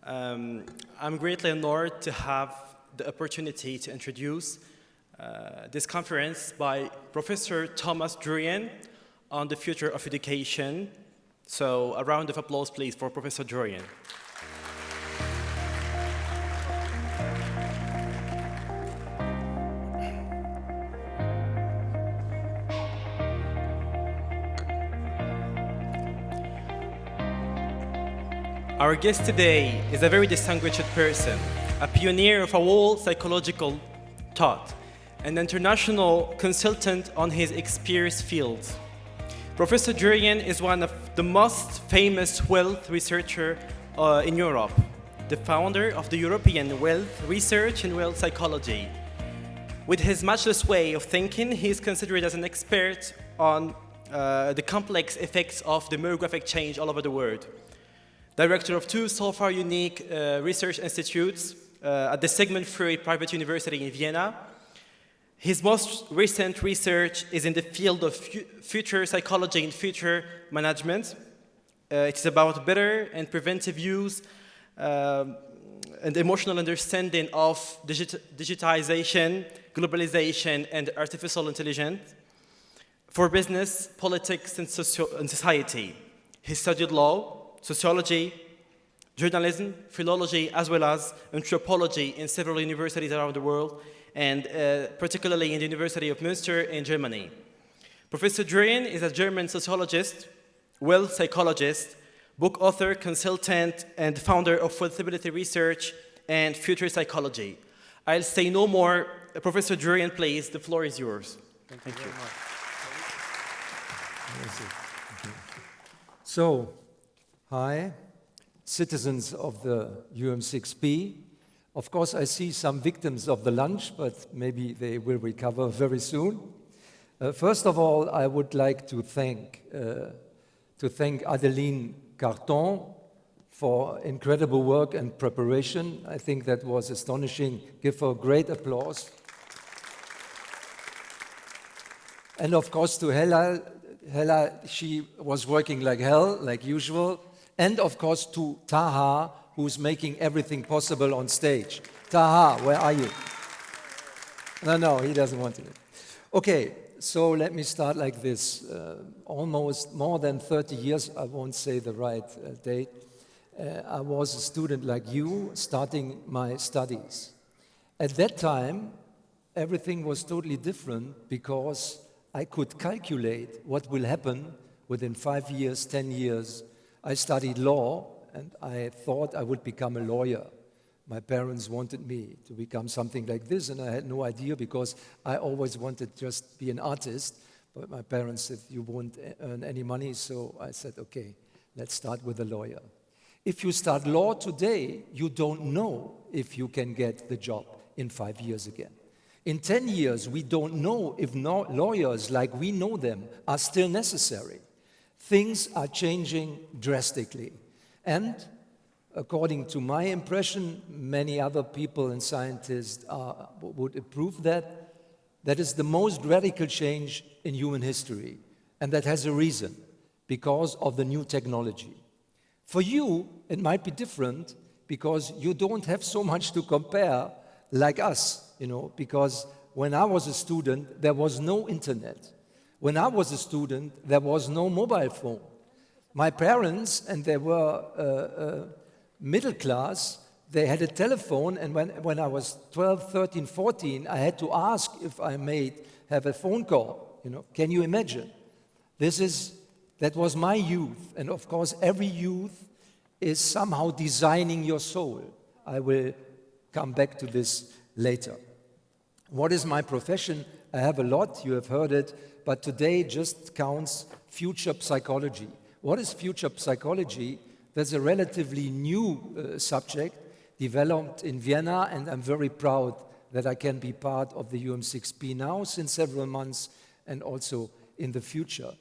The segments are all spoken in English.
I'm greatly honored to have the opportunity to introduce this conference by Professor Thomas Druyen on the future of education. So a round of applause, please, for Professor Druyen. Our guest today is a very distinguished person, a pioneer of a whole psychological thought, an international consultant on his expertise field. Professor Druyen is one of the most famous wealth researchers in Europe, the founder of the European Wealth Research and Wealth Psychology. With his matchless way of thinking, he is considered as an expert on the complex effects of demographic change all over the world. Director of two so far unique research institutes at the Sigmund Freud Private University in Vienna. His most recent research is in the field of future psychology and future management. It's about better and preventive use and emotional understanding of digitization, globalization, and artificial intelligence for business, politics, and society. He studied law, sociology, journalism, philology, as well as anthropology in several universities around the world, and particularly in the University of Münster in Germany. Professor Druyen is a German sociologist, wealth psychologist, book author, consultant, and founder of Feasibility Research and Future Psychology. I'll say no more. Professor Druyen, please, the floor is yours. Thank you. So, hi, citizens of the UM6P. Of course, I see some victims of the lunch, but maybe they will recover very soon. First of all, I would like to thank Adeline Carton for incredible work and preparation. I think that was astonishing. Give her great applause. And of course, to Hella, she was working like hell, like usual. And of course to Taha, who's making everything possible on stage. Taha, where are you? No, he doesn't want to. Okay, so let me start like this. Almost more than 30 years, I won't say the right date, I was a student like you, starting my studies. At that time, everything was totally different because I could calculate what will happen within 5 years, 10 years. I studied law, and I thought I would become a lawyer. My parents wanted me to become something like this, and I had no idea because I always wanted to just be an artist. But my parents said, you won't earn any money, so I said, okay, let's start with a lawyer. If you start law today, you don't know if you can get the job in 5 years again. In 10 years, we don't know if lawyers like we know them are still necessary. Things are changing drastically. And according to my impression, many other people and scientists would approve that. That is the most radical change in human history. And that has a reason, because of the new technology. For you, it might be different because you don't have so much to compare like us, because when I was a student, there was no internet. When I was a student, there was no mobile phone. My parents, and they were middle class, they had a telephone, and when I was 12, 13, 14, I had to ask if I may have a phone call. Can you imagine? That was my youth, and of course every youth is somehow designing your soul. I will come back to this later. What is my profession? I have a lot, you have heard it, but today just counts future psychology. What is future psychology? That's a relatively new subject developed in Vienna, and I'm very proud that I can be part of the UM6P now since several months and also in the future.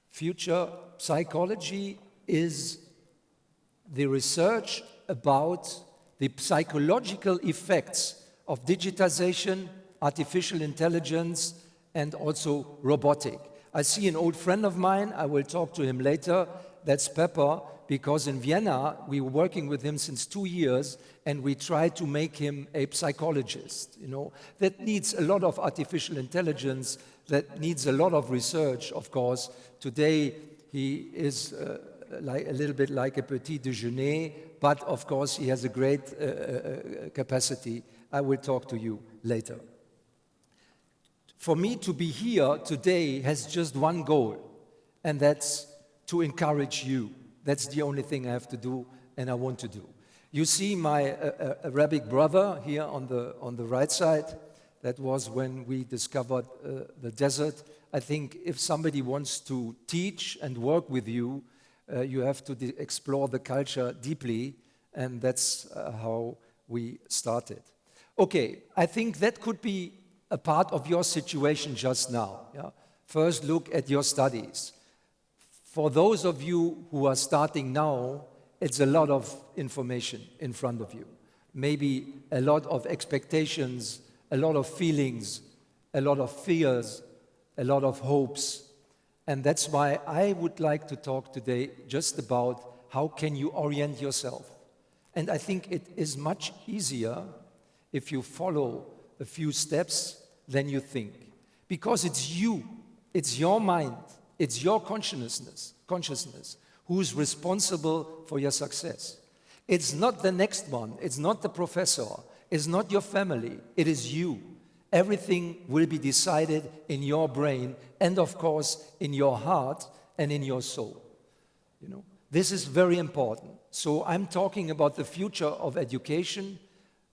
Future psychology is the research about the psychological effects of digitization, artificial intelligence, and also robotic. I see an old friend of mine, I will talk to him later, that's Pepper. because in Vienna, we were working with him since 2 years, and we tried to make him a psychologist, That needs a lot of artificial intelligence, that needs a lot of research, of course. Today, he is like a little bit like a petit déjeuner, but of course, he has a great capacity. I will talk to you later. For me to be here today has just one goal, and that's to encourage you. That's the only thing I have to do and I want to do. You see my Arabic brother here on the right side. That was when we discovered the desert. I think if somebody wants to teach and work with you, you have to explore the culture deeply, and that's how we started. Okay, I think that could be a part of your situation just now. Yeah? First, look at your studies. For those of you who are starting now, it's a lot of information in front of you. Maybe a lot of expectations, a lot of feelings, a lot of fears, a lot of hopes. And that's why I would like to talk today just about how can you orient yourself. And I think it is much easier if you follow a few steps than you think. Because it's you, it's your mind, it's your consciousness who's responsible for your success. It's not the next one, it's not the professor, it's not your family, it is you. Everything will be decided in your brain and of course in your heart and in your soul. This is very important. So I'm talking about the future of education.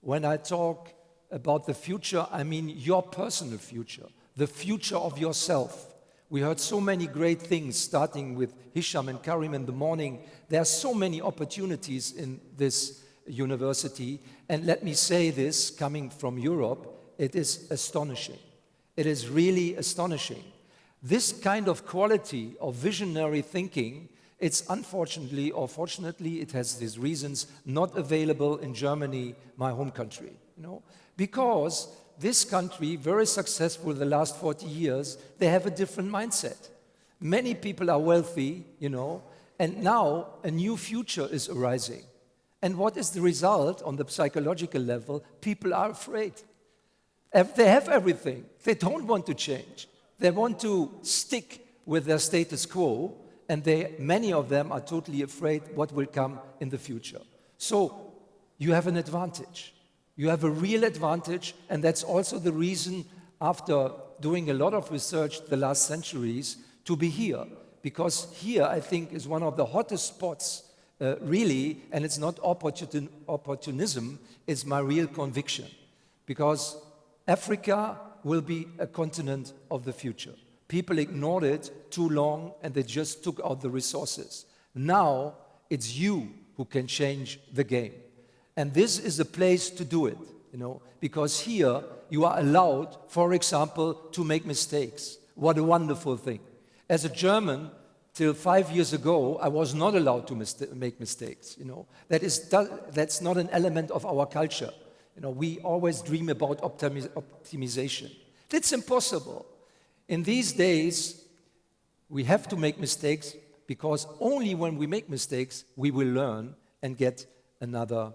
When I talk about the future, I mean your personal future, the future of yourself. We heard so many great things, starting with Hisham and Karim in the morning. There are so many opportunities in this university. And let me say this, coming from Europe, it is astonishing. It is really astonishing. This kind of quality of visionary thinking, it's unfortunately or fortunately, it has these reasons, not available in Germany, my home country. Because this country, very successful the last 40 years, they have a different mindset. Many people are wealthy, and now a new future is arising. And what is the result on the psychological level? People are afraid. They have everything. They don't want to change. They want to stick with their status quo, and many of them are totally afraid what will come in the future. So you have an advantage. You have a real advantage, and that's also the reason, after doing a lot of research the last centuries, to be here. Because here, I think, is one of the hottest spots, really, and it's not opportunism, it's my real conviction. Because Africa will be a continent of the future. People ignored it too long, and they just took out the resources. Now, it's you who can change the game. And this is a place to do it, because here you are allowed, for example, to make mistakes. What a wonderful thing. As a German, till 5 years ago, I was not allowed to make mistakes. That's not an element of our culture. We always dream about optimization. That's impossible. In these days, we have to make mistakes, because only when we make mistakes, we will learn and get another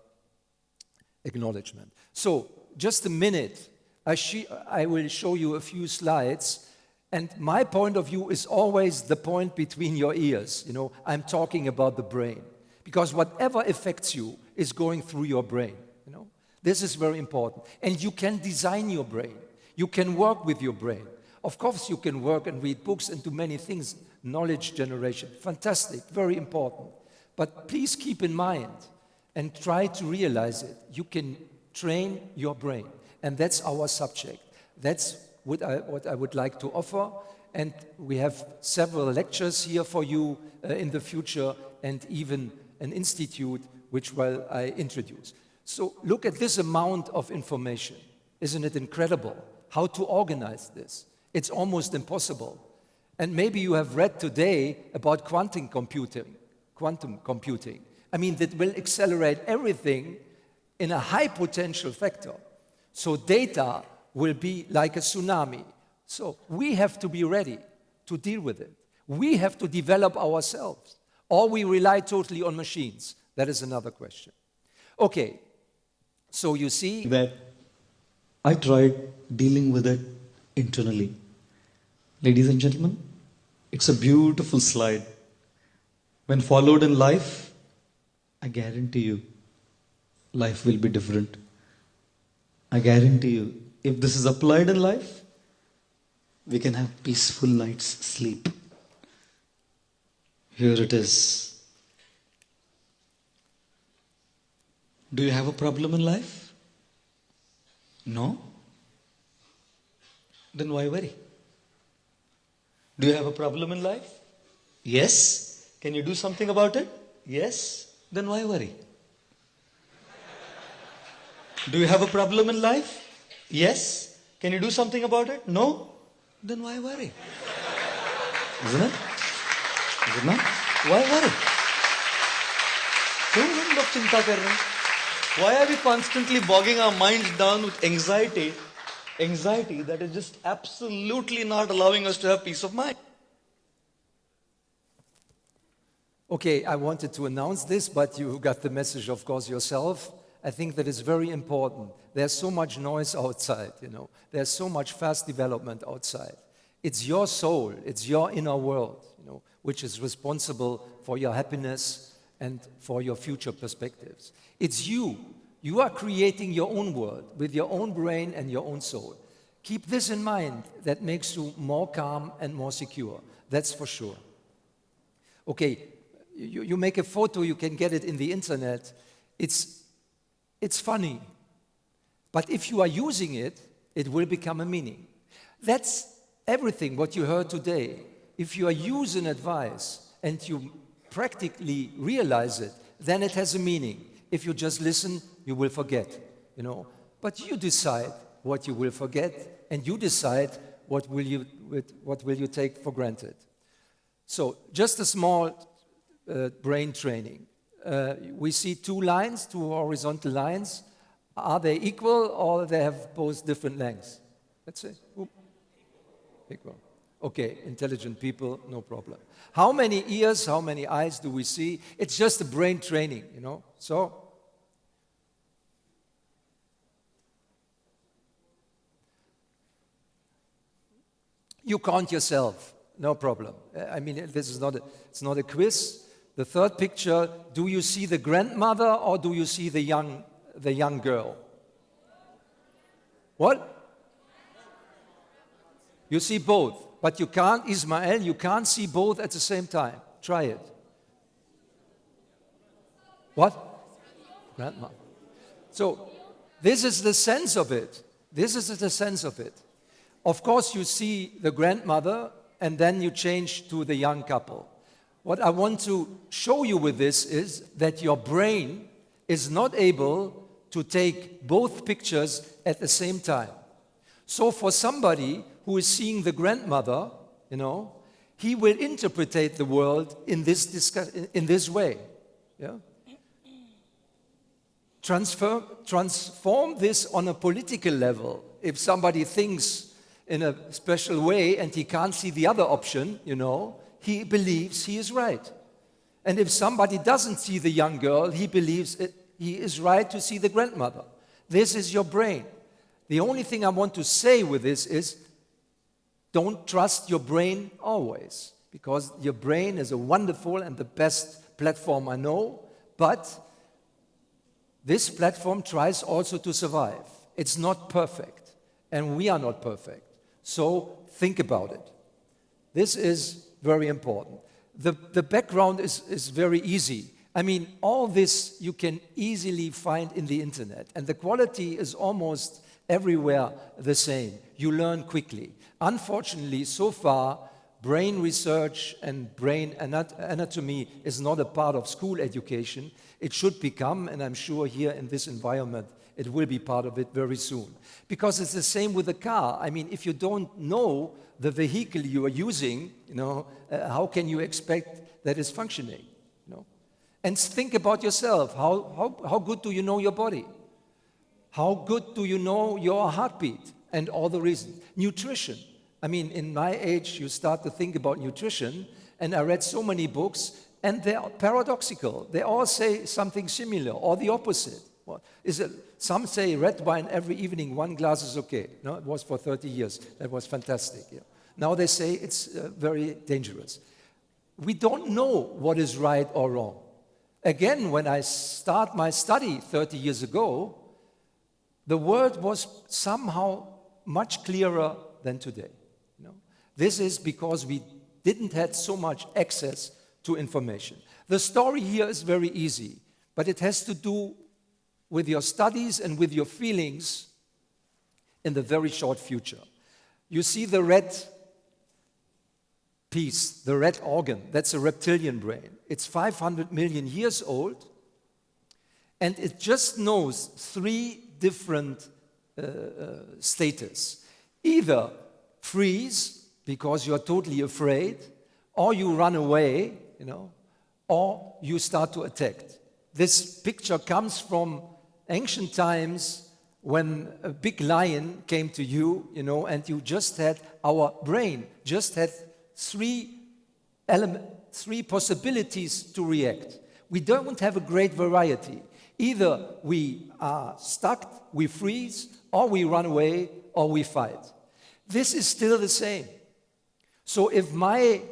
acknowledgement. So, just a minute, I will show you a few slides, and my point of view is always the point between your ears. I'm talking about the brain, because whatever affects you is going through your brain. This is very important, and you can design your brain. You can work with your brain. Of course, you can work and read books and do many things. Knowledge generation, fantastic, very important. But please keep in mind, and try to realize it. You can train your brain, and that's our subject. That's what I would like to offer, and we have several lectures here for you in the future, and even an institute which I introduce. So look at this amount of information. Isn't it incredible how to organize this? It's almost impossible. And maybe you have read today about quantum computing. I mean, that will accelerate everything in a high potential factor. So data will be like a tsunami. So we have to be ready to deal with it. We have to develop ourselves. Or we rely totally on machines. That is another question. Okay, so you see that I tried dealing with it internally. Ladies and gentlemen, it's a beautiful slide. When followed in life, I guarantee you, life will be different. I guarantee you, if this is applied in life, we can have peaceful night's sleep. Here it is. Do you have a problem in life? No? Then why worry? Do you have a problem in life? Yes. Can you do something about it? Yes. Then why worry? Do you have a problem in life? Yes. Can you do something about it? No. Then why worry? Isn't it? Is it not? Why worry? क्यों हम लोग चिंता कर रहे हैं? Why are we constantly bogging our minds down with anxiety? Anxiety that is just absolutely not allowing us to have peace of mind. okay, I wanted to announce this, but you got the message, of course, yourself. I think that is very important. There's so much noise outside, you know. There's so much fast development outside. It's your soul, it's your inner world, you know, which is responsible for your happiness and for your future perspectives. It's you. You are creating your own world with your own brain and your own soul. Keep this in mind. That makes you more calm and more secure. That's for sure. Okay, you make a photo, you can get it in the internet. It's funny. But if you are using it, it will become a meaning. That's everything what you heard today. If you are using advice and you practically realize it, then it has a meaning. If you just listen, you will forget, you know. But you decide what you will forget, and you decide what will you take for granted. So just a small brain training. We see two lines, two horizontal lines. Are they equal or they have both different lengths? Let's say. Oop. Equal. Okay, intelligent people, no problem. How many ears, how many eyes do we see? It's just a brain training, you know. So, you count yourself, no problem. I mean, this is it's not a quiz. The third picture, do you see the grandmother or do you see the young girl? What? You see both. But you can't, Ismael, you can't see both at the same time. Try it. What? Grandma. So, this is the sense of it. This is the sense of it. Of course, you see the grandmother, and then you change to the young couple. What I want to show you with this is that your brain is not able to take both pictures at the same time. So for somebody who is seeing the grandmother, you know, he will interpret the world in this way. Yeah? Transform this on a political level. If somebody thinks in a special way and he can't see the other option, you know, he believes he is right. And if somebody doesn't see the young girl, he believes he is right to see the grandmother. This is your brain. The only thing I want to say with this is don't trust your brain always, because your brain is a wonderful and the best platform I know, but this platform tries also to survive. It's not perfect, and we are not perfect. So think about it. This is very important. The background is very easy. I mean, all this you can easily find in the internet, and the quality is almost everywhere the same. You learn quickly. Unfortunately, so far, brain research and brain anatomy is not a part of school education. It should become, and I'm sure here in this environment, it will be part of it very soon. Because it's the same with a car. I mean, if you don't know the vehicle you are using, you know, how can you expect that it's functioning? You know? And think about yourself. How good do you know your body? How good do you know your heartbeat and all the reasons? Nutrition. I mean, in my age, you start to think about nutrition, and I read so many books, and they are paradoxical. They all say something similar or the opposite. What is it? Some say red wine every evening, 1 glass is okay. No, it was for 30 years. That was fantastic. Yeah. Now they say it's very dangerous. We don't know what is right or wrong. Again, when I start my study 30 years ago, the world was somehow much clearer than today. You know? This is because we didn't have so much access to information. The story here is very easy, but it has to do with your studies and with your feelings in the very short future. You see the red piece, the red organ, that's a reptilian brain. It's 500 million years old, and it just knows 3 different status. Either freeze, because you're totally afraid, or you run away, you know, or you start to attack. This picture comes from ancient times when a big lion came to you, you know, and you just had, our brain just had 3 possibilities to react. We don't have a great variety. Either we are stuck, we freeze, or we run away, or we fight. This is still the same. So if my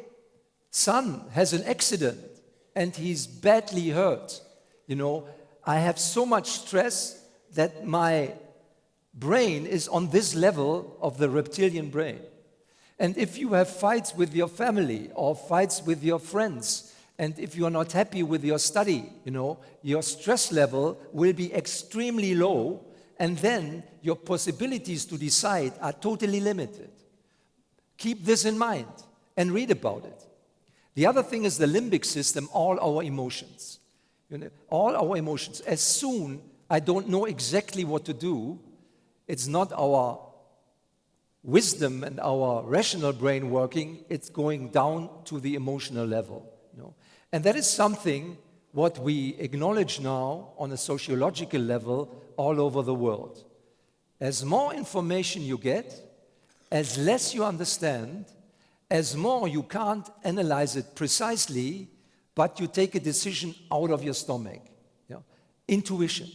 son has an accident and he's badly hurt, you know, I have so much stress that my brain is on this level of the reptilian brain. And if you have fights with your family or fights with your friends, and if you are not happy with your study, you know, your stress level will be extremely low, and then your possibilities to decide are totally limited. Keep this in mind and read about it. The other thing is the limbic system, all our emotions. You know, all our emotions. As soon I don't know exactly what to do, it's not our wisdom and our rational brain working, it's going down to the emotional level. You know? And that is something what we acknowledge now on a sociological level all over the world. As more information you get, as less you understand, as more you can't analyze it precisely, but you take a decision out of your stomach. You know? Intuition.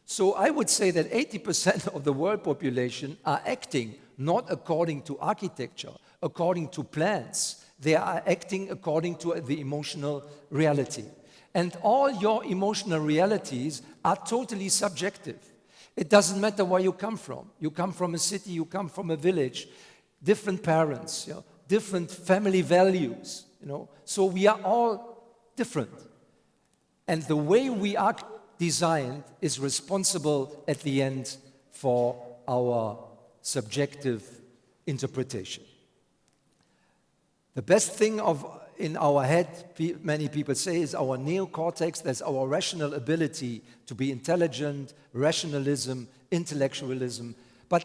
So I would say that 80% of the world population are acting not according to architecture, according to plans. They are acting according to the emotional reality. And all your emotional realities are totally subjective. It doesn't matter where you come from. You come from a city, you come from a village, different parents, you know, different family values. You know. So we are all different. And the way we are designed is responsible at the end for our subjective interpretation. The best thing in our head, many people say, is our neocortex. That's our rational ability to be intelligent, rationalism, intellectualism. But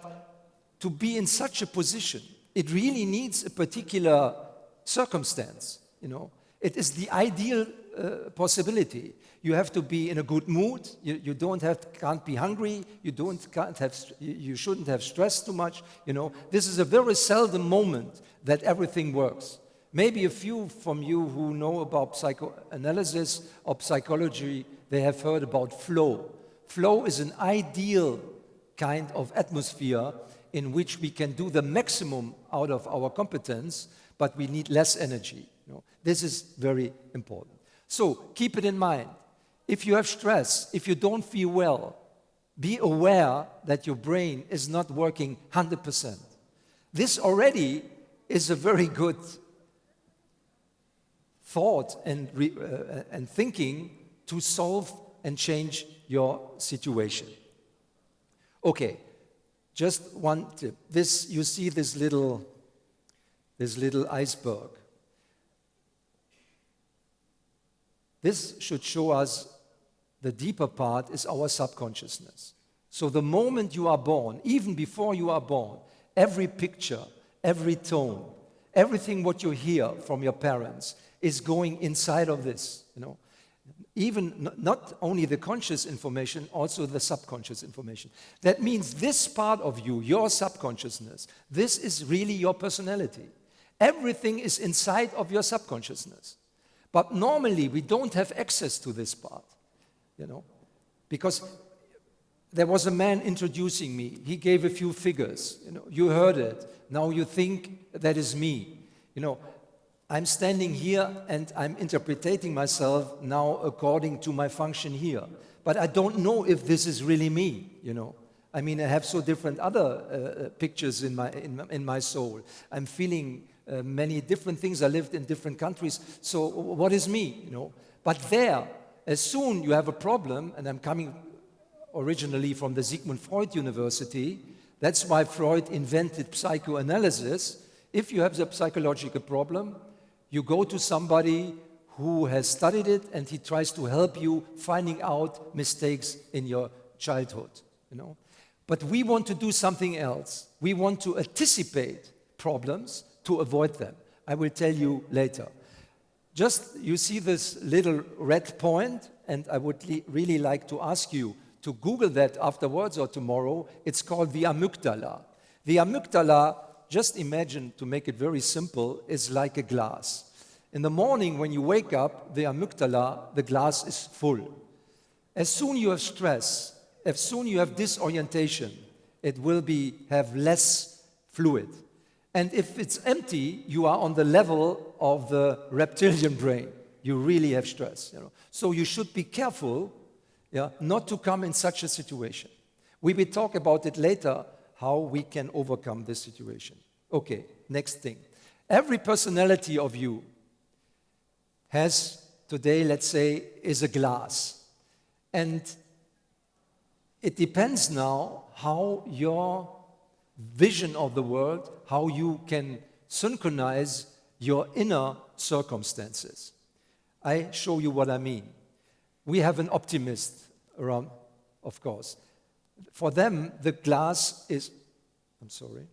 to be in such a position, it really needs a particular circumstance. You know, it is the ideal possibility. You have to be in a good mood. You can't be hungry. You shouldn't have stress too much. You know, this is a very seldom moment that everything works. Maybe a few from you who know about psychoanalysis or psychology, they have heard about flow. Flow is an ideal kind of atmosphere in which we can do the maximum out of our competence, but we need less energy. You know, this is very important. So keep it in mind. If you have stress, if you don't feel well, be aware that your brain is not working 100%. This already is a very good thought and thinking to solve and change your situation. Okay, just one tip. You see this little iceberg. This should show us the deeper part is our subconsciousness. So the moment you are born, even before you are born, every picture, every tone, everything what you hear from your parents is going inside of this, you know. Even not only the conscious information, also the subconscious information. That means this part of you, your subconsciousness, this is really your personality. Everything is inside of your subconsciousness. But normally we don't have access to this part, you know, because there was a man introducing me. He gave a few figures, you know, you heard it. Now you think that is me. You know, I'm standing here and I'm interpreting myself now according to my function here. But I don't know if this is really me, you know. I mean, I have so different other pictures in my soul. I'm feeling many different things. I lived in different countries. So what is me, you know? But there, as soon you have a problem, and I'm coming originally from the Sigmund Freud University, that's why Freud invented psychoanalysis. If you have a psychological problem, you go to somebody who has studied it and he tries to help you finding out mistakes in your childhood, you know. But we want to do something else. We want to anticipate problems to avoid them. I will tell you later. Just, you see this little red point, and I would really like to ask you to Google that afterwards or tomorrow. It's called the amygdala. The amygdala, just imagine, to make it very simple, is like a glass. In the morning when you wake up, the amygdala, the glass is full. As soon you have stress, as soon you have disorientation, it will have less fluid. And if it's empty, you are on the level of the reptilian brain. You really have stress, you know. So you should be careful, yeah, not to come in such a situation. We will talk about it later, how we can overcome this situation. Okay, next thing. Every personality of you has today, let's say, is a glass. And it depends now how your vision of the world, how you can synchronize your inner circumstances. I show you what I mean. We have an optimist around, of course. For them, the glass is, I'm sorry.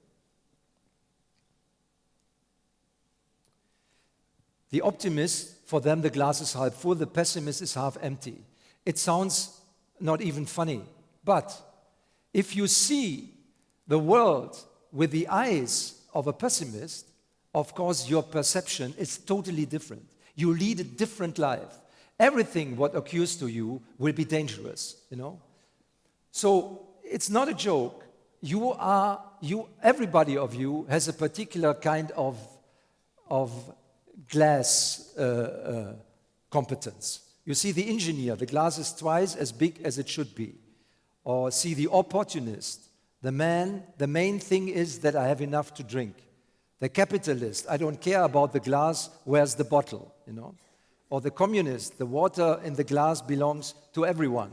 The optimist, for them, the glass is half full, the pessimist is half empty. It sounds not even funny, but if you see the world with the eyes of a pessimist, of course, your perception is totally different. You lead a different life. Everything what occurs to you will be dangerous, you know. So it's not a joke. Everybody of you has a particular kind of glass competence. You see the engineer, the glass is twice as big as it should be. Or see the opportunist, the main thing is that I have enough to drink. The capitalist, I don't care about the glass, where's the bottle, you know? Or the communist, the water in the glass belongs to everyone.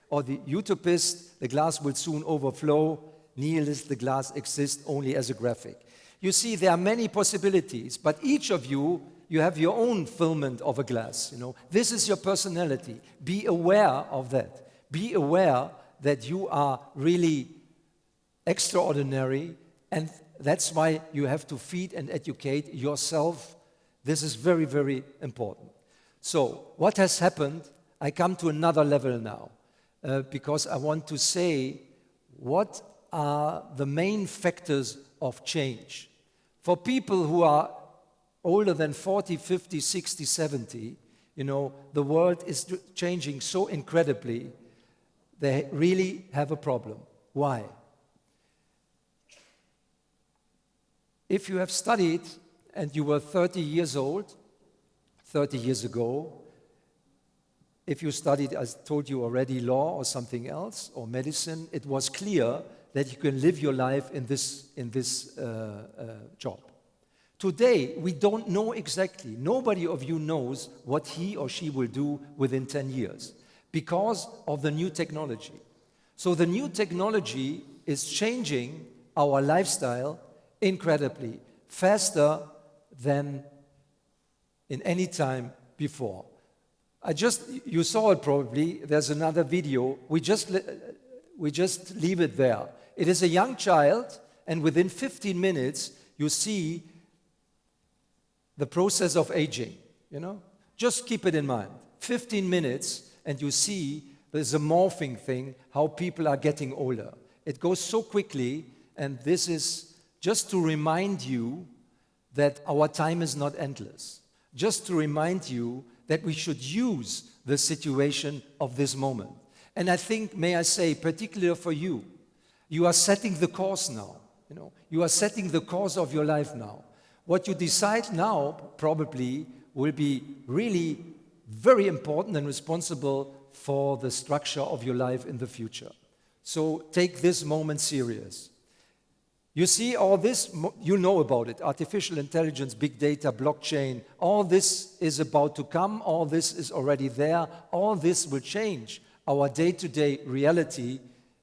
Or the utopist, the glass will soon overflow. Nihilist, the glass exists only as a graphic. You see, there are many possibilities, but each of you, you have your own filament of a glass, you know. This is your personality. Be aware of that. Be aware that you are really extraordinary, and that's why you have to feed and educate yourself. This is very, very important. So, what has happened? I come to another level now, because I want to say what are the main factors of change. For people who are older than 40, 50, 60, 70, you know, the world is changing so incredibly, they really have a problem. Why? If you have studied and you were 30 years old, 30 years ago, if you studied, as I told you already, law or something else, or medicine, it was clear that you can live your life in this job. Today, we don't know exactly. Nobody of you knows what he or she will do within 10 years because of the new technology. So the new technology is changing our lifestyle incredibly, faster than in any time before. You saw it probably, there's another video. We just leave it there. It is a young child, and within 15 minutes, you see the process of aging, you know? Just keep it in mind. 15 minutes, and you see there's a morphing thing, how people are getting older. It goes so quickly, and this is just to remind you that our time is not endless. just to remind you that we should use the situation of this moment. And I think, may I say, particularly for you, you are setting the course now. You are setting the course of your life now. What you decide now probably will be really very important and responsible for the structure of your life in the future. So take this moment serious. You see all this, you know about it, artificial intelligence, big data, blockchain, all this is about to come, all this is already there, all this will change our day-to-day reality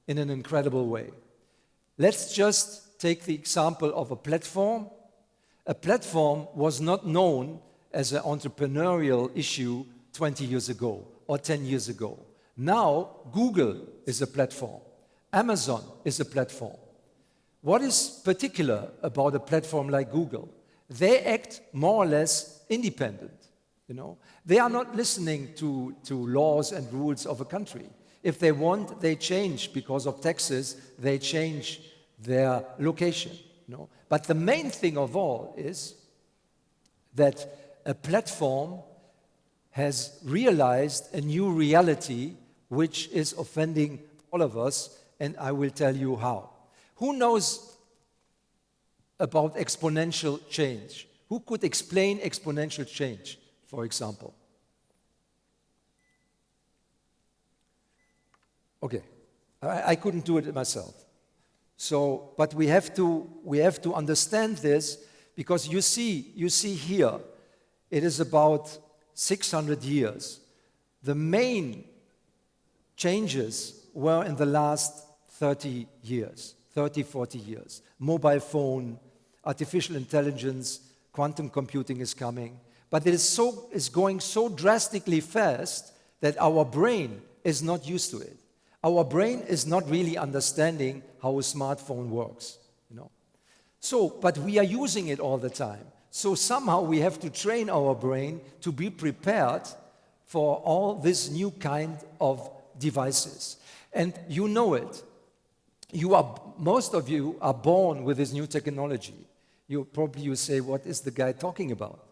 in an incredible way. Let's just take the example of a platform. A platform was not known as an entrepreneurial issue 20 years ago or 10 years ago. Now, Google is a platform. Amazon is a platform. What is particular about a platform like Google? They act more or less independent. They are not listening to laws and rules of a country. If they want, they change because of taxes, they change their location. But the main thing of all is that a platform has realized a new reality which is offending all of us, and I will tell you how. Who knows about exponential change? Who could explain exponential change, for example? Okay, I couldn't do it myself. So, but we have to understand this, because you see here, it is about 600 years. The main changes were in the last 30 years, 30, 40 years. Mobile phone, artificial intelligence, quantum computing is coming. But it is going so drastically fast that our brain is not used to it. Our brain is not really understanding how a smartphone works. So, but we are using it all the time. So somehow we have to train our brain to be prepared for all this new kind of devices. And you know it. Most of you are born with this new technology. You say, what is the guy talking about?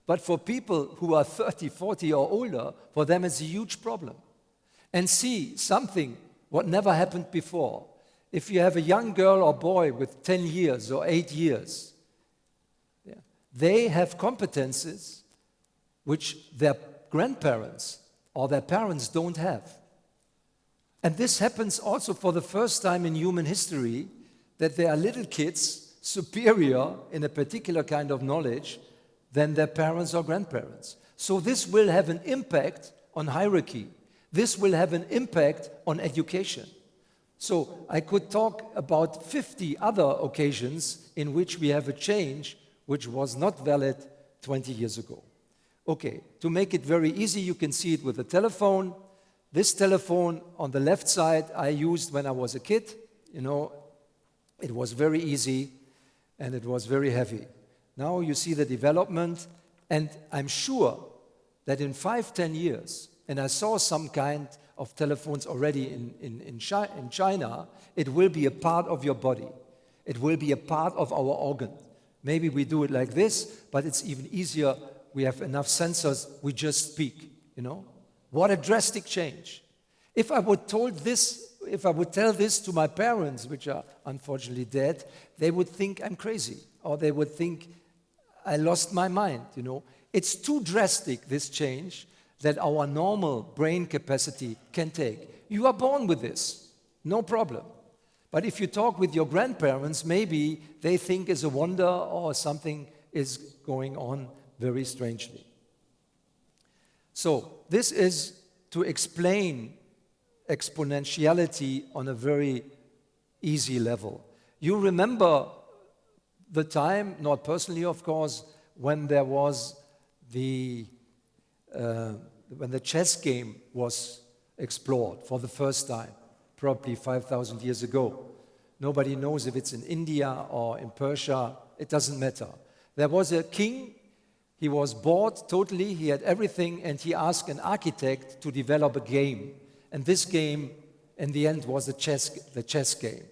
But for people who are 30, 40 or older, for them it's a huge problem. And see something what never happened before. If you have a young girl or boy with 10 years or 8 years, they have competences which their grandparents or their parents don't have. And this happens also for the first time in human history, that there are little kids superior in a particular kind of knowledge than their parents or grandparents. So this will have an impact on hierarchy. This will have an impact on education. So I could talk about 50 other occasions in which we have a change which was not valid 20 years ago. Okay, to make it very easy, you can see it with the telephone. This telephone on the left side I used when I was a kid. It was very easy and it was very heavy. Now you see the development, and I'm sure that in 5-10 years, and I saw some kind of telephones already in China, it will be a part of your body. It will be a part of our organ. Maybe we do it like this, but it's even easier. We have enough sensors, we just speak, What a drastic change. If I would tell this to my parents, which are unfortunately dead, they would think I'm crazy, or they would think I lost my mind, It's too drastic, this change, that our normal brain capacity can take. You are born with this, no problem. But if you talk with your grandparents, maybe they think it's a wonder or something is going on very strangely. So this is to explain exponentiality on a very easy level. You remember the time, not personally of course, when there was when the chess game was explored for the first time, probably 5,000 years ago. Nobody knows if it's in India or in Persia, it doesn't matter. There was a king, he was bored totally, he had everything, and he asked an architect to develop a game. And this game, in the end, was the chess game.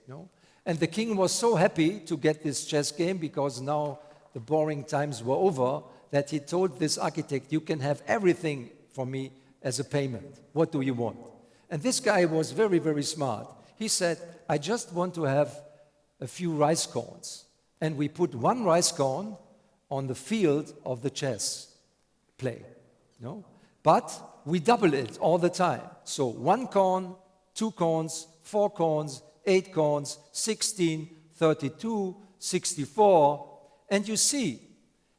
And the king was so happy to get this chess game, because now the boring times were over, that he told this architect, you can have everything from me as a payment. What do you want? And this guy was very, very smart. He said, I just want to have a few rice cones. And we put one rice cone on the field of the chess play. No? But we double it all the time. So 1 cone, 2 cones, 4 cones, 8 cones, 16, 32, 64. And you see,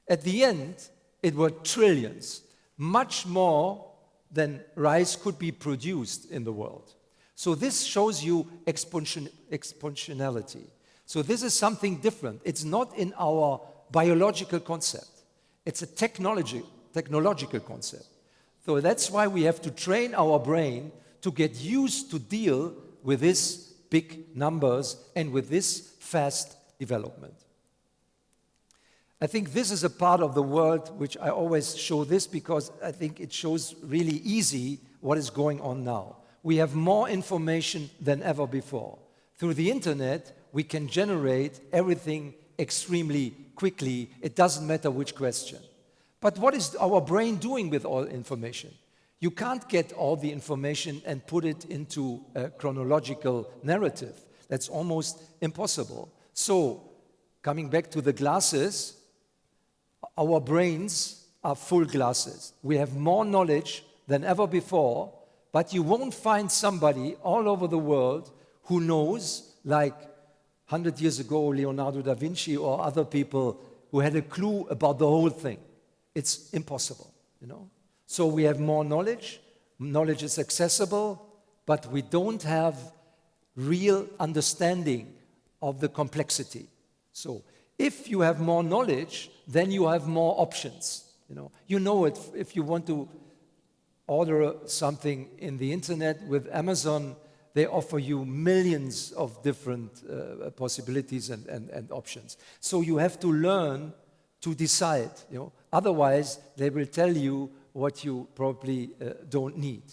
at the end, it were trillions, much more than rice could be produced in the world. So this shows you exponentiality. So this is something different. It's not in our biological concept. It's a technological concept. So that's why we have to train our brain to get used to deal with these big numbers and with this fast development. I think this is a part of the world which I always show this because I think it shows really easy what is going on now. We have more information than ever before. Through the internet, we can generate everything extremely quickly. It doesn't matter which question. But what is our brain doing with all information? You can't get all the information and put it into a chronological narrative. That's almost impossible. So, coming back to the glasses, our brains are full glasses. We have more knowledge than ever before, but you won't find somebody all over the world who knows, like 100 years ago, Leonardo da Vinci or other people who had a clue about the whole thing. It's impossible, you know. So we have more knowledge. Knowledge is accessible, but we don't have real understanding of the complexity. So if you have more knowledge, then you have more options. You know it. If you want to order something in the internet with Amazon, they offer you millions of different possibilities and options. So you have to learn to decide. Otherwise, they will tell you what you probably don't need.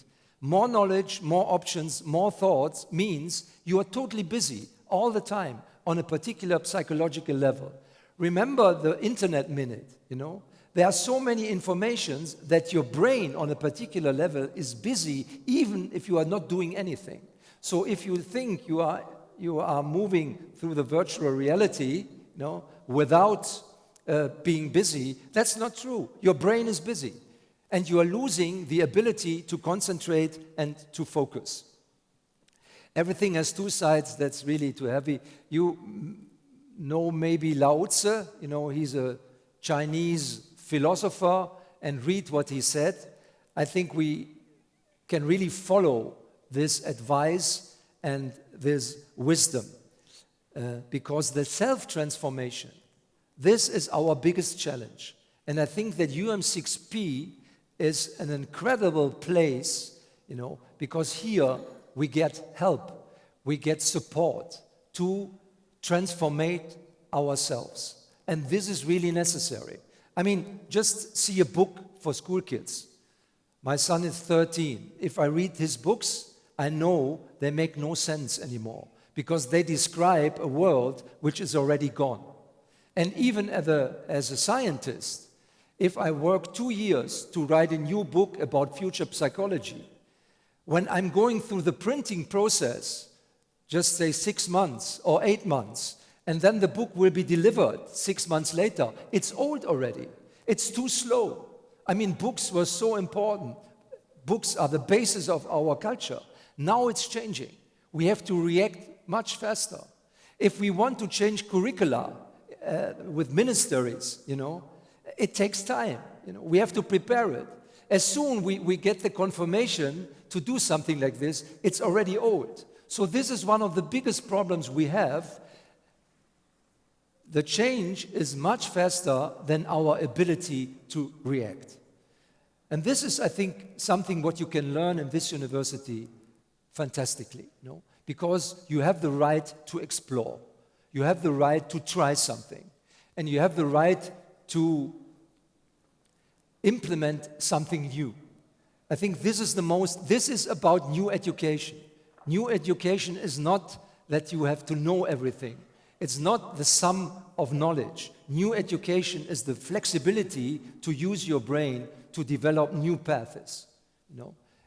More knowledge, more options, more thoughts means you are totally busy all the time on a particular psychological level. Remember the internet minute, There are so many informations that your brain on a particular level is busy even if you are not doing anything. So if you think you are moving through the virtual reality, without being busy, that's not true. Your brain is busy. And you are losing the ability to concentrate and to focus. Everything has two sides. That's really too heavy. You know maybe Lao Tzu, he's a Chinese philosopher, and read what he said. I think we can really follow this advice and this wisdom because the self-transformation, this is our biggest challenge. And I think that UM6P is an incredible place, because here we get help, we get support to transformate ourselves. And this is really necessary. I mean, just see a book for school kids. My son is 13. If I read his books, I know they make no sense anymore because they describe a world which is already gone. And even as a scientist, if I work 2 years to write a new book about future psychology, when I'm going through the printing process, just say 6 months or 8 months, and then the book will be delivered 6 months later, it's old already. It's too slow. I mean, books were so important. Books are the basis of our culture. Now it's changing. We have to react much faster. If we want to change curricula with ministries, it takes time. We have to prepare it. As soon we get the confirmation to do something like this, it's already old. So this is one of the biggest problems we have. The change is much faster than our ability to react. And this is, I think, something what you can learn in this university fantastically, because you have the right to explore. You have the right to try something. And you have the right to implement something new. I think this is about new education. New education is not that you have to know everything. It's not the sum of knowledge. New education is the flexibility to use your brain to develop new paths.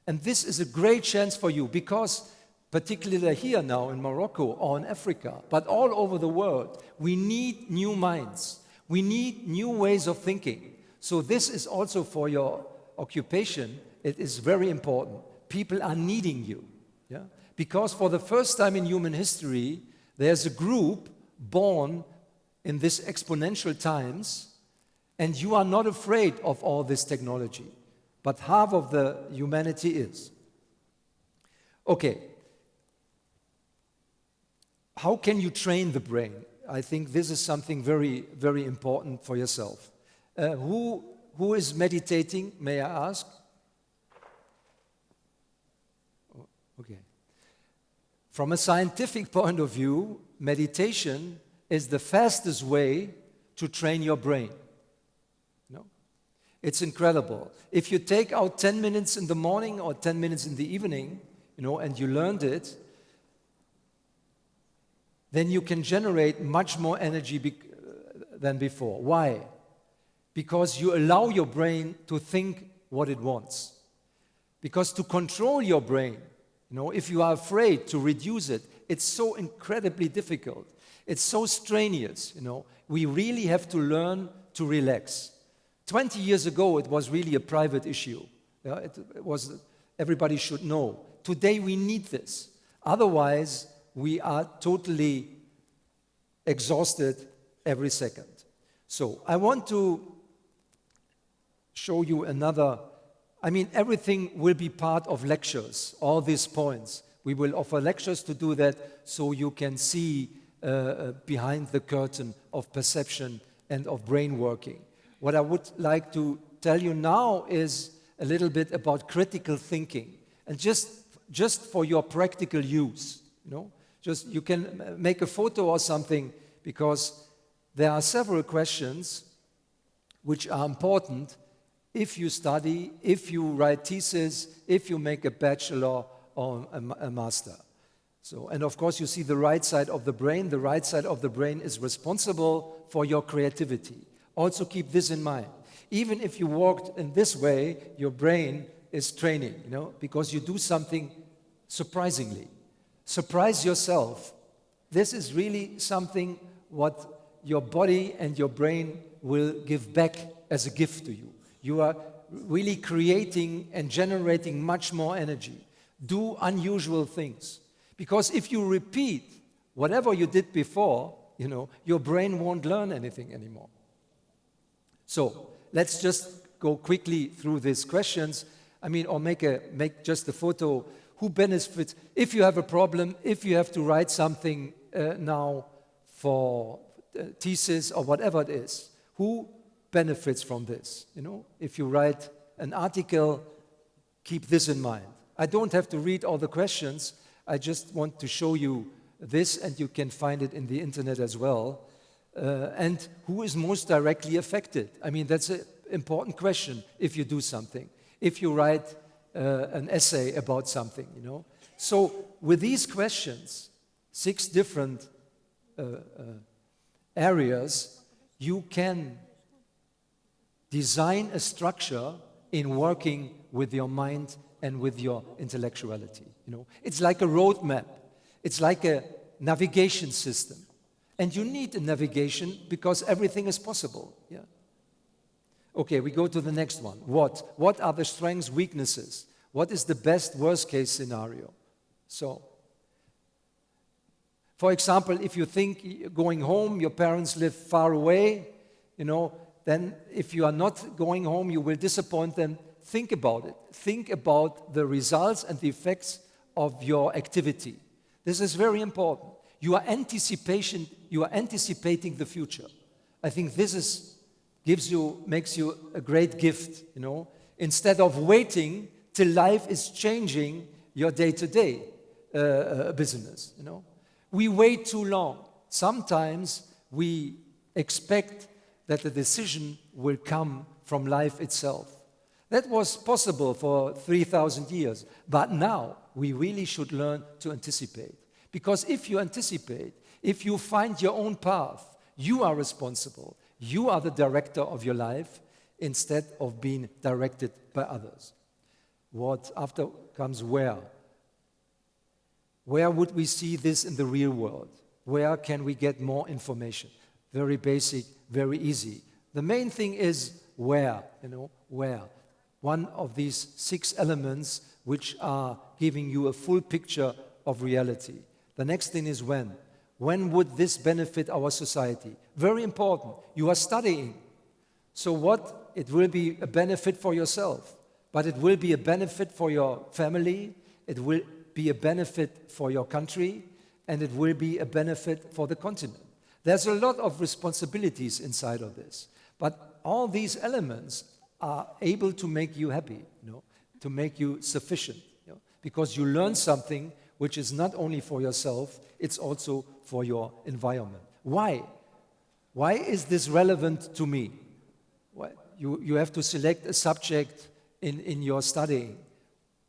And this is a great chance for you because, particularly here now in Morocco or in Africa, but all over the world, we need new minds. We need new ways of thinking. So this is also for your occupation. It is very important. People are needing you. Yeah? Because for the first time in human history, there's a group born in these exponential times, and you are not afraid of all this technology. But half of the humanity is. Okay. How can you train the brain? I think this is something very, very important for yourself. Who is meditating, may I ask? Okay. From a scientific point of view, meditation is the fastest way to train your brain. No? It's incredible. If you take out 10 minutes in the morning or 10 minutes in the evening, and you learned it, then you can generate much more energy than before. Why? Because you allow your brain to think what it wants. Because to control your brain, if you are afraid to reduce it, it's so incredibly difficult. It's so strenuous, We really have to learn to relax. 20 years ago, it was really a private issue. Yeah, it was, everybody should know. Today, we need this. Otherwise, we are totally exhausted every second. So I want to show you another. Everything will be part of lectures, all these points. We will offer lectures to do that so you can see behind the curtain of perception and of brain working. What I would like to tell you now is a little bit about critical thinking, and just for your practical use, Just you can make a photo or something, because there are several questions which are important if you study, if you write thesis, if you make a bachelor or a master. So, and of course you see the right side of the brain. The right side of the brain is responsible for your creativity. Also keep this in mind. Even if you walked in this way, your brain is training, because you do something surprisingly. Surprise yourself. This is really something what your body and your brain will give back as a gift to you. You are really creating and generating much more energy. Do unusual things. Because if you repeat whatever you did before, your brain won't learn anything anymore. So let's just go quickly through these questions. Or make just a photo. Who benefits? If you have a problem, if you have to write something now for thesis or whatever it is, who benefits from this? If you write an article, keep this in mind. I don't have to read all the questions. I just want to show you this, and you can find it in the internet as well. And who is most directly affected? That's an important question if you do something. If you write an essay about something, So with these questions, 6 different areas, you can design a structure in working with your mind and with your intellectuality. It's like a roadmap. It's like a navigation system. And you need a navigation because everything is possible. Yeah. Okay, we go to the next one. What are the strengths, weaknesses? What is the best, worst case scenario? So, for example, if you think going home, your parents live far away, then if you are not going home, you will disappoint them. Think about it. Think about the results and the effects of your activity. This is very important. You are anticipating the future. I think this makes you a great gift, Instead of waiting till life is changing your day-to-day business, We wait too long. Sometimes we expect that the decision will come from life itself. That was possible for 3,000 years. But now we really should learn to anticipate. Because if you anticipate, If you find your own path, you are responsible. You are the director of your life instead of being directed by others. What after comes where? Where would we see this in the real world? Where can we get more information? Very basic, very easy. The main thing is where, where. One of these 6 elements which are giving you a full picture of reality. The next thing is when. When would this benefit our society? Very important. You are studying. So what? It will be a benefit for yourself, but it will be a benefit for your family, it will be a benefit for your country, and it will be a benefit for the continent. There's a lot of responsibilities inside of this, but all these elements are able to make you happy, to make you sufficient, because you learn something which is not only for yourself, it's also for your environment. Why? Why is this relevant to me? Well, you have to select a subject in your studying.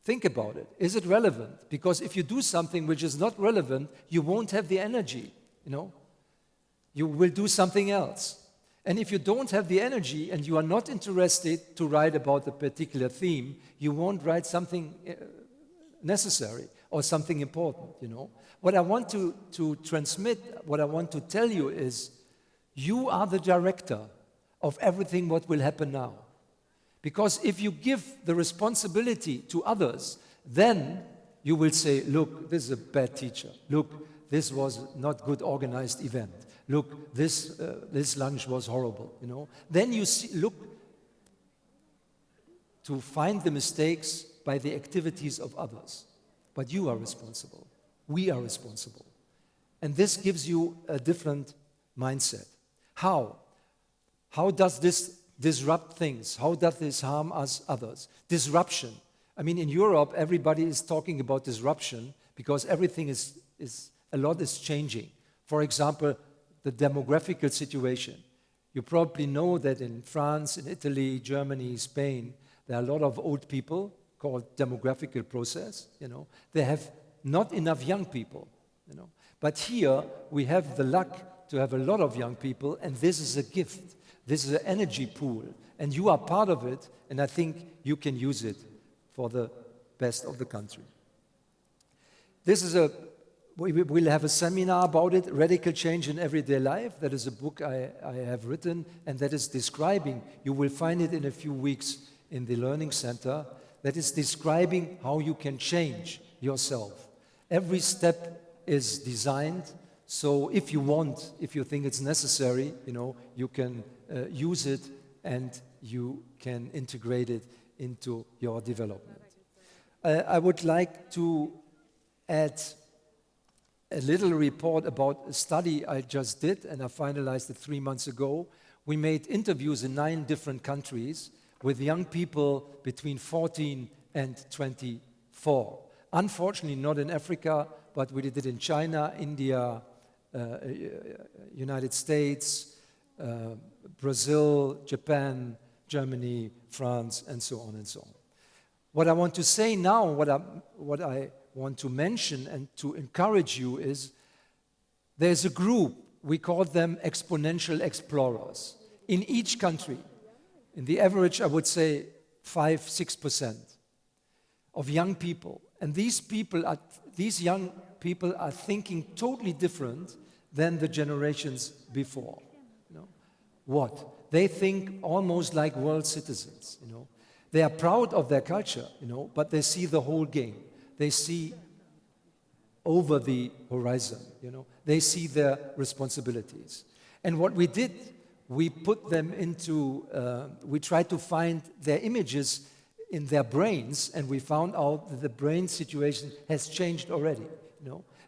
Think about it. Is it relevant? Because if you do something which is not relevant, you won't have the energy, You will do something else. And if you don't have the energy and you are not interested to write about a particular theme, you won't write something necessary or something important, What I want to transmit, what I want to tell you is, you are the director of everything what will happen now. Because if you give the responsibility to others, then you will say, look, this is a bad teacher. Look, this was not good organized event. Look, this lunch was horrible, Then you look to find the mistakes by the activities of others. But you are responsible. We are responsible. And this gives you a different mindset. How? How does this disrupt things? How does this harm us others? Disruption. I mean, in Europe, everybody is talking about disruption because everything a lot is changing. For example, the demographical situation. You probably know that in France, in Italy, Germany, Spain, there are a lot of old people called demographical process, They have not enough young people, But here we have the luck to have a lot of young people, and this is a gift. This is an energy pool, and you are part of it, and I think you can use it for the best of the country. We will have a seminar about it, Radical Change in Everyday Life. That is a book I have written, and that is describing, you will find it in a few weeks in the Learning Center, that is describing how you can change yourself. Every step is designed, so if you think it's necessary, you can use it and you can integrate it into your development. I would like to add a little report about a study I just did, and I finalized it 3 months ago. We made interviews in 9 different countries with young people between 14 and 24. Unfortunately, not in Africa, but we did it in China, India, United States, Brazil, Japan, Germany, France, and so on and so on. What I want to say now, what I want to mention and to encourage you is, there's a group, we call them exponential explorers, in each country. In the average, I would say 5-6% of young people. And these young people are thinking totally different than the generations before. What? They think almost like world citizens. They are proud of their culture, but they see the whole game. They see over the horizon, They see their responsibilities. And what we did, we put them into, we tried to find their images in their brains, and we found out that the brain situation has changed already.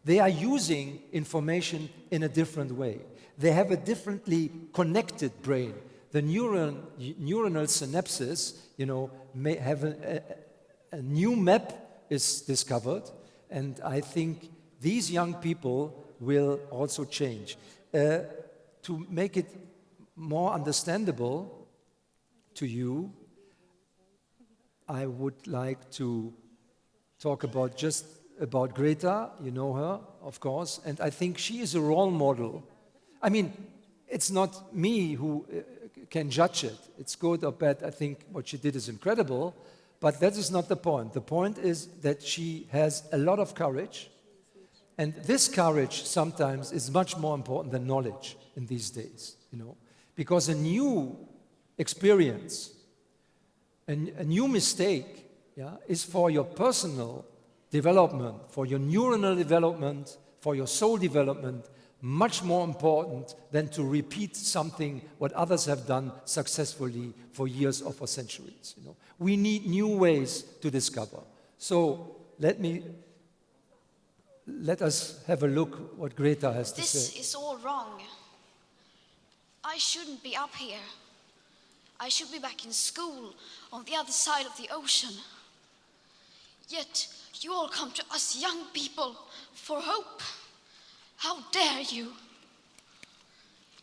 They are using information in a different way. They have a differently connected brain. The neuronal synapses, may have a new map is discovered, and I think these young people will also change. To make it more understandable to you, I would like to talk about just about Greta, you know her, of course, and I think she is a role model. I mean, it's not me who can judge it. It's good or bad. I think what she did is incredible, but that is not the point. The point is that she has a lot of courage, and this courage sometimes is much more important than knowledge in these days, you know, because a new experience, a new mistake, yeah, is for your personal development, for your neuronal development, for your soul development, much more important than to repeat something what others have done successfully for years or for centuries. You know, we need new ways to discover. So let us have a look what Greta has to say. This is all wrong. I shouldn't be up here. I should be back in school on the other side of the ocean. Yet you all come to us young people for hope. How dare you?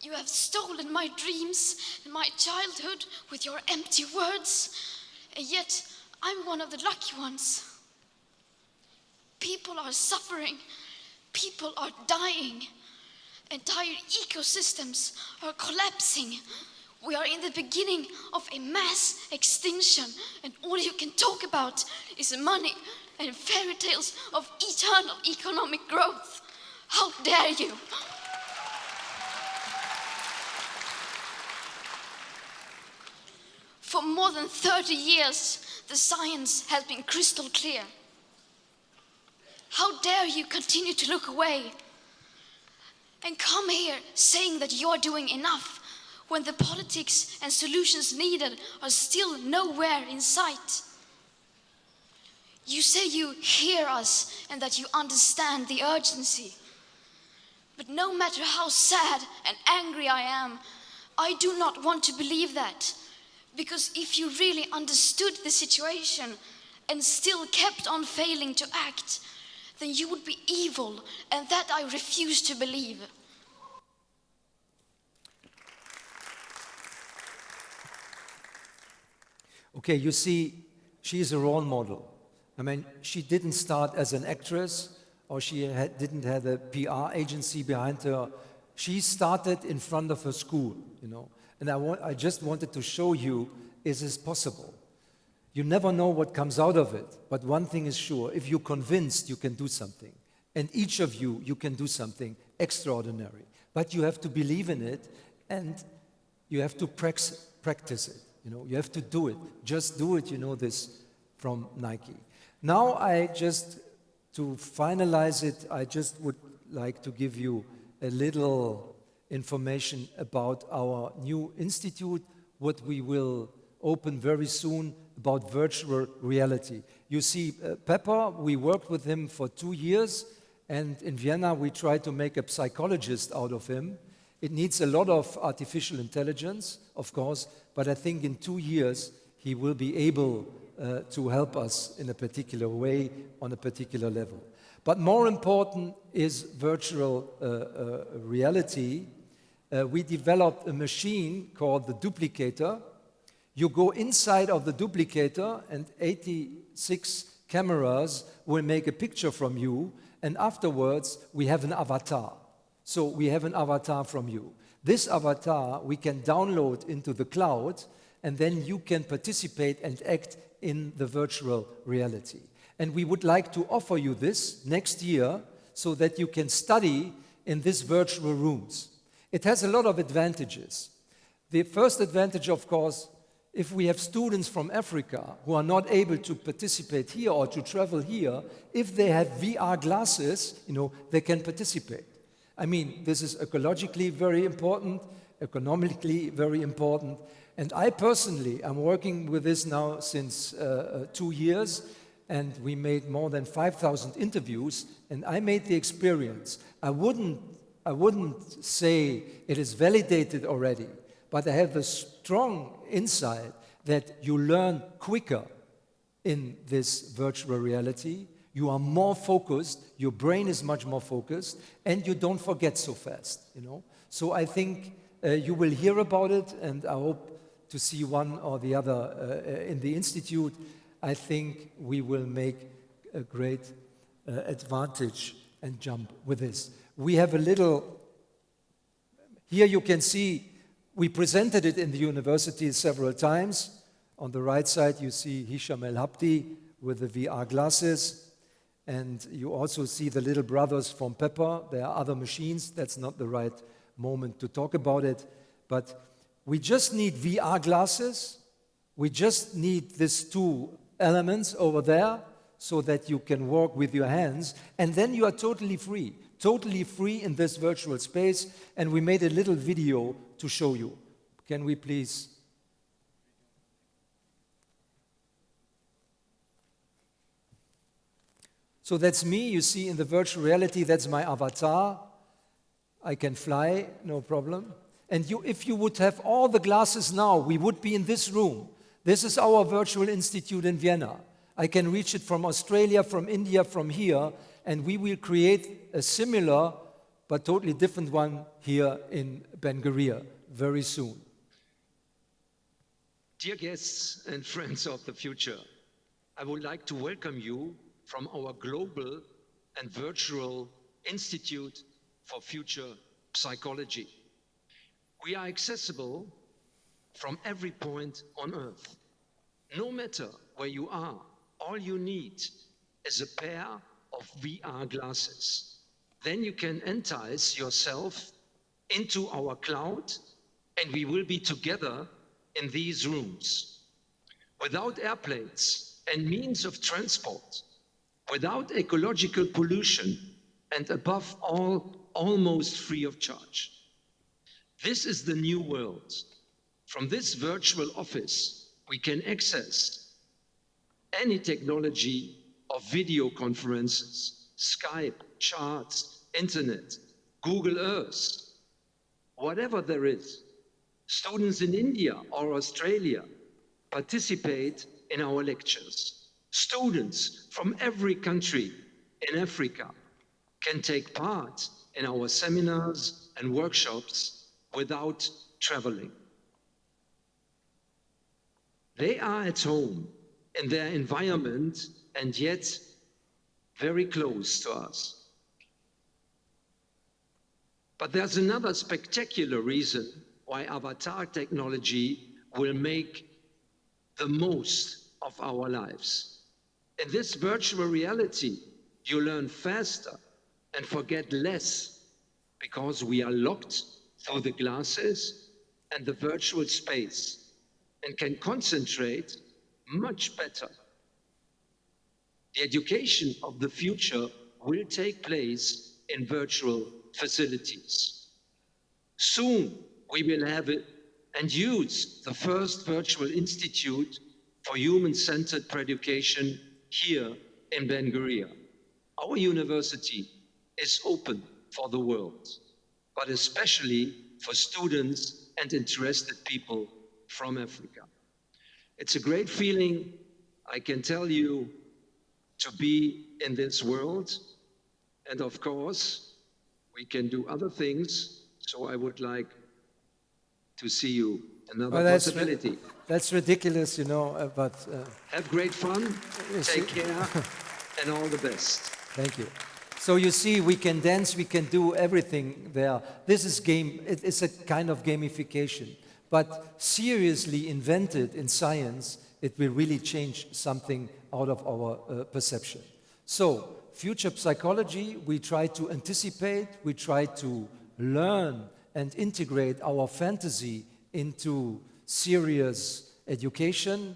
You have stolen my dreams and my childhood with your empty words, and yet I'm one of the lucky ones. People are suffering, people are dying, entire ecosystems are collapsing. We are in the beginning of a mass extinction, and all you can talk about is money and fairy tales of eternal economic growth. How dare you? For more than 30 years, the science has been crystal clear. How dare you continue to look away and come here saying that you're doing enough when the politics and solutions needed are still nowhere in sight? You say you hear us and that you understand the urgency. But no matter how sad and angry I am, I do not want to believe that. Because if you really understood the situation and still kept on failing to act, then you would be evil, and that I refuse to believe. Okay, you see, she is a role model. I mean, she didn't start as an actress, or she didn't have a PR agency behind her. She started in front of her school, you know. And I just wanted to show you, is this possible? You never know what comes out of it, but one thing is sure, if you're convinced, you can do something. And each of you, you can do something extraordinary. But you have to believe in it, and you have to practice it. You know, you have to do it. Just do it, you know this from Nike. Now to finalize it, I just would like to give you a little information about our new institute, what we will open very soon about virtual reality. You see, Pepper, we worked with him for 2 years, and in Vienna we tried to make a psychologist out of him. It needs a lot of artificial intelligence, of course, but I think in 2 years he will be able to help us in a particular way, on a particular level. But more important is virtual reality. We developed a machine called the duplicator. You go inside of the duplicator and 86 cameras will make a picture from you, and afterwards we have an avatar. So we have an avatar from you. This avatar we can download into the cloud, and then you can participate and act in the virtual reality. And we would like to offer you this next year so that you can study in these virtual rooms. It has a lot of advantages. The first advantage, of course, if we have students from Africa who are not able to participate here or to travel here, if they have VR glasses, you know, they can participate. I mean, this is ecologically very important, economically very important. And I personally am working with this now since 2 years, and we made more than 5,000 interviews, and I made the experience. I wouldn't say it is validated already, but I have a strong insight that you learn quicker in this virtual reality. You are more focused, your brain is much more focused, and you don't forget so fast, you know. So I think you will hear about it, and I hope to see one or the other in the institute. I think we will make a great advantage and jump with this. We have a little, here you can see, we presented it in the university several times. On the right side you see Hisham El-Habdi with the VR glasses. And you also see the little brothers from Pepper. There are other machines. That's not the right moment to talk about it. But we just need VR glasses. We just need these two elements over there so that you can work with your hands. And then you are totally free in this virtual space. And we made a little video to show you. Can we please? So that's me, you see in the virtual reality, that's my avatar. I can fly, no problem. And if you would have all the glasses now, we would be in this room. This is our virtual institute in Vienna. I can reach it from Australia, from India, from here, and we will create a similar but totally different one here in Ben Gurion very soon. Dear guests and friends of the future, I would like to welcome you from our global and virtual Institute for Future Psychology. We are accessible from every point on Earth. No matter where you are, all you need is a pair of VR glasses. Then you can entice yourself into our cloud, and we will be together in these rooms. Without airplanes and means of transport, without ecological pollution, and above all, almost free of charge. This is the new world. From this virtual office, we can access any technology of video conferences, Skype, charts, internet, Google Earth, whatever there is. Students in India or Australia participate in our lectures. Students from every country in Africa can take part in our seminars and workshops without traveling. They are at home in their environment and yet very close to us. But there's another spectacular reason why avatar technology will make the most of our lives. In this virtual reality, you learn faster and forget less because we are locked through the glasses and the virtual space and can concentrate much better. The education of the future will take place in virtual facilities. Soon we will have it and use the first virtual institute for human-centered education here in Ben Gurion. Our university is open for the world, but especially for students and interested people from Africa. It's a great feeling, I can tell you, to be in this world. And of course, we can do other things. So I would like to see you another possibility. That's ridiculous, you know, but... have great fun, take care, and all the best. Thank you. So you see, we can dance, we can do everything there. This is it's a kind of gamification. But seriously invented in science, it will really change something out of our perception. So, future psychology, we try to anticipate, we try to learn and integrate our fantasy into serious education.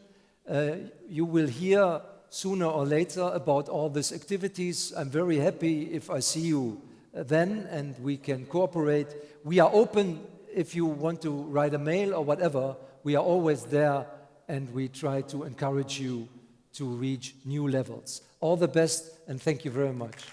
You will hear sooner or later about all these activities. I'm very happy if I see you then and we can cooperate. We are open if you want to write a mail or whatever. We are always there and we try to encourage you to reach new levels. All the best and thank you very much.